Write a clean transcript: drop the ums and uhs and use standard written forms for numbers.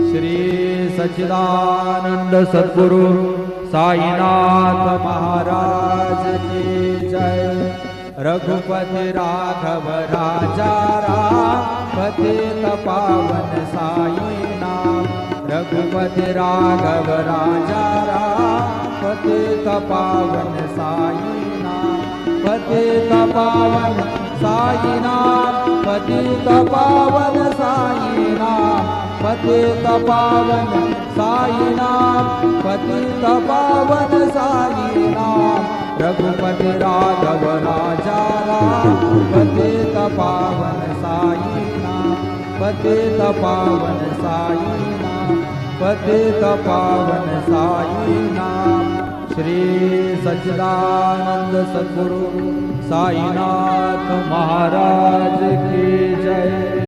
श्री सच्चिदानंद सद्गुरु साईनाथ महाराज की जय। रघुपति राघव राजा राम पतित पावन साई नाम। रघुपति राघव राजा राम पतित पावन साई नाम। पतित पावन साई नाम। पतित पावन साई नाम। पतित पावन साई नाम। पतित पावन साई नाम। रघुपति राघव राजा राम पतित पावन साई नाम। पतित पावन साई नाम। पतित पावन साई नाम। श्री सच्चिदानंद सद्गुरु साईनाथ महाराज की जय।